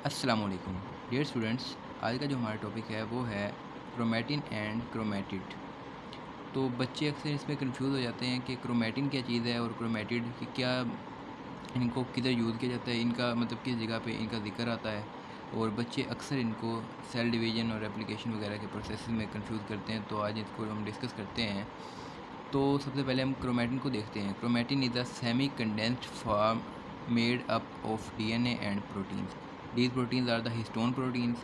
अस्सलाम वालेकुम dear students. आज का जो हमारा टॉपिक है वो है क्रोमेटिन एंड क्रोमेटिड। तो बच्चे अक्सर इसमें कंफ्यूज हो जाते हैं कि क्रोमेटिन क्या चीज़ है और क्रोमेटिड की क्या, इनको किधर यूज़ किया जाता है, इनका मतलब किस जगह पे इनका जिक्र आता है। और बच्चे अक्सर इनको सेल डिवीज़न और रेप्लिकेशन वगैरह के प्रोसेस में कंफ्यूज करते हैं। तो आज इसको हम डिस्कस करते हैं। तो सबसे पहले हम क्रोमेटिन को देखते हैं। Chromatin is a semi condensed form made up of DNA and proteins. These proteins are the histone proteins.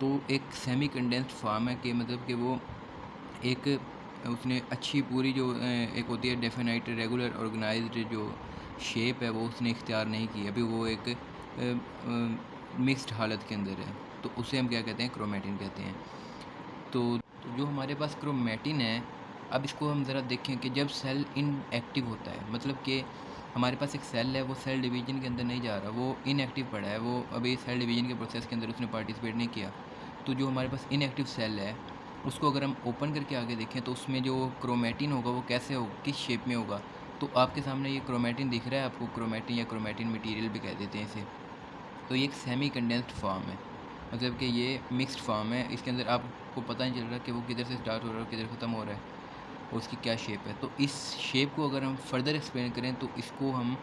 तो एक सेमी कंडेंस्ड फॉर्म है कि मतलब कि वो एक उसने अच्छी पूरी जो एक होती है डेफिनाइट रेगुलर ऑर्गेनाइज्ड जो शेप है वो उसने इख्तियार नहीं की। अभी वो एक मिक्स्ड हालत के अंदर है। तो उसे हम क्या कहते हैं, क्रोमेटिन कहते हैं। तो जो हमारे पास क्रोमेटिन है, अब इसको हम ज़रा देखें कि जब सेल इनएक्टिव होता है, मतलब कि हमारे पास एक सेल है, वो सेल डिवीज़न के अंदर नहीं जा रहा, वो इनएक्टिव पड़ा है, वो अभी सेल डिवीज़न के प्रोसेस के अंदर उसने पार्टिसिपेट नहीं किया। तो जो हमारे पास इनएक्टिव सेल है उसको अगर हम ओपन करके आगे देखें तो उसमें जो क्रोमेटिन होगा वो कैसे होगा, किस शेप में होगा। तो आपके सामने ये क्रोमेटिन दिख रहा है आपको, क्रोमेटिन या क्रोमेटिन मटीरियल भी कह देते हैं इसे। तो ये एक सेमी कंडेंस्ड फॉर्म है, मतलब कि ये मिक्स्ड फॉर्म है। इसके अंदर आपको पता नहीं चल रहा कि वो किधर से स्टार्ट हो रहा है और किधर ख़त्म हो रहा है और उसकी क्या शेप है। तो इस शेप को अगर हम फर्दर एक्सप्लेन करें तो इसको हम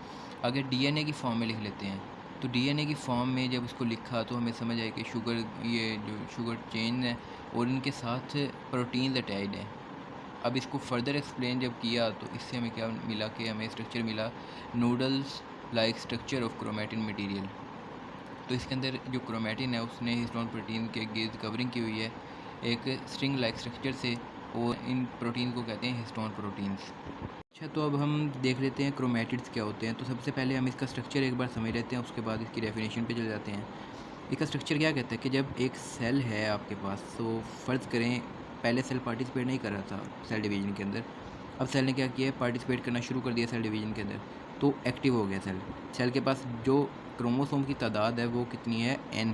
आगे डीएनए की फॉर्म में लिख लेते हैं। तो डीएनए की फॉर्म में जब इसको लिखा तो हमें समझ आया कि शुगर, ये जो शुगर चेन है और इनके साथ प्रोटीन्स अटैच्ड हैं। अब इसको फर्दर एक्सप्लेन जब किया तो इससे हमें क्या मिला कि हमें स्ट्रक्चर मिला noodles like structure of chromatin material. तो इसके अंदर जो क्रोमेटिन है उसने हिस्टोन प्रोटीन के गिर्द कवरिंग की हुई है एक स्ट्रिंग लाइक स्ट्रक्चर से, और इन प्रोटीन को कहते हैं हिस्टोन प्रोटीन्स। अच्छा, तो अब हम देख लेते हैं क्रोमेटिड्स क्या होते हैं। तो सबसे पहले हम इसका स्ट्रक्चर एक बार समझ लेते हैं, उसके बाद इसकी डेफिनेशन पे चल जाते हैं। इसका स्ट्रक्चर क्या कहता है कि जब एक सेल है आपके पास, तो फ़र्ज़ करें पहले सेल पार्टिसिपेट नहीं कर रहा था सेल डिवीज़न के अंदर, अब सेल ने क्या किया है, पार्टिसिपेट करना शुरू कर दिया सेल डिवीज़न के अंदर, तो एक्टिव हो गया सेल। सेल के पास जो क्रोमोसोम की तादाद है वो कितनी है, n,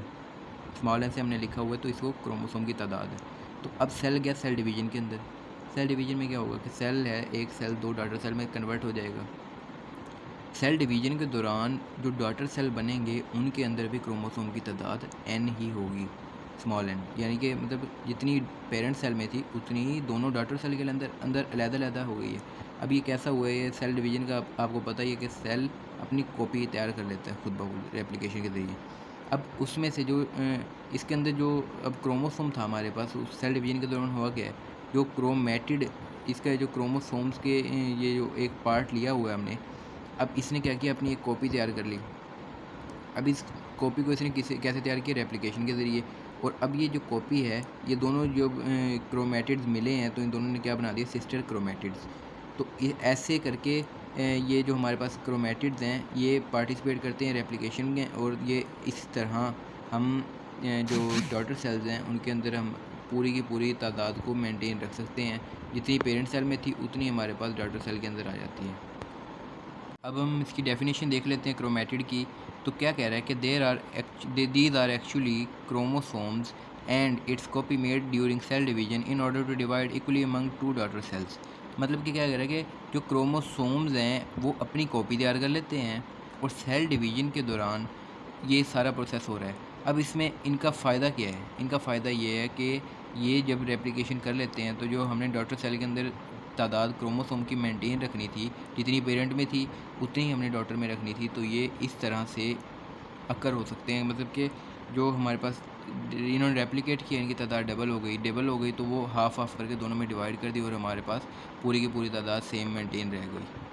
स्मॉल n से हमने लिखा हुआ है, तो इसको क्रोमोसोम की तादाद है। तो अब सेल गया सेल डिवीज़न के अंदर। सेल डिवीज़न में क्या होगा कि सेल है, एक सेल दो डॉटर सेल में कन्वर्ट हो जाएगा। सेल डिवीज़न के दौरान जो डॉटर सेल बनेंगे उनके अंदर भी क्रोमोसोम की तादाद n ही होगी, स्मॉल n, यानी कि मतलब जितनी पेरेंट सेल में थी उतनी ही दोनों डॉटर सेल के अंदर अंदर अलग-अलग हो गई है। अब ये कैसा हुआ है, ये सेल डिवीज़न का आपको पता ही है कि सेल अपनी कॉपी तैयार कर लेता है खुद ब खुद रेप्लिकेशन के ज़रिए। अब उसमें से जो इसके अंदर जो अब क्रोमोसोम था हमारे पास, उस सेल डिवीज़न के दौरान हुआ क्या है, जो क्रोमेटिड, इसका जो क्रोमोसोम्स के ये जो एक पार्ट लिया हुआ है हमने, अब इसने क्या किया, अपनी एक कॉपी तैयार कर ली। अब इस कॉपी को इसने कैसे तैयार किया, रेप्लिकेशन के ज़रिए। और अब ये जो कॉपी है, ये दोनों जो क्रोमेटिड्स मिले हैं तो इन दोनों ने क्या बना दिया, सिस्टर क्रोमेटिड्स। तो ये ऐसे करके ये जो हमारे पास क्रोमेटिड्स हैं ये पार्टिसिपेट करते हैं रेप्लिकेशन में, और ये इस तरह हम जो डॉटर सेल्स हैं उनके अंदर हम पूरी की पूरी तादाद को मेंटेन रख सकते हैं। जितनी पेरेंट सेल में थी उतनी हमारे पास डॉटर सेल के अंदर आ जाती है। अब हम इसकी डेफिनेशन देख लेते हैं क्रोमेटिड की। तो क्या कह रहा है कि these are actually chromosomes and its copy made during cell division in order to divide equally among two daughter cells. मतलब कि क्या कह रहा है कि जो क्रोमोसोम्स हैं वो अपनी कॉपी तैयार कर लेते हैं और सेल डिवीजन के दौरान ये सारा प्रोसेस हो रहा है। अब इसमें इनका फ़ायदा क्या है, इनका फ़ायदा ये है कि ये जब रेप्लिकेशन कर लेते हैं तो जो हमने डॉटर सेल के अंदर तादाद क्रोमोसोम की मेंटेन रखनी थी, जितनी पेरेंट में थी उतनी ही हमने डॉटर में रखनी थी, तो ये इस तरह से अकर हो सकते हैं। मतलब कि जो हमारे पास इन्होंने रेप्लिकेट किया, इनकी तादाद डबल हो गई तो वो हाफ़ करके दोनों में डिवाइड कर दी और हमारे पास पूरी की पूरी तादाद सेम मेंटेन रह गई।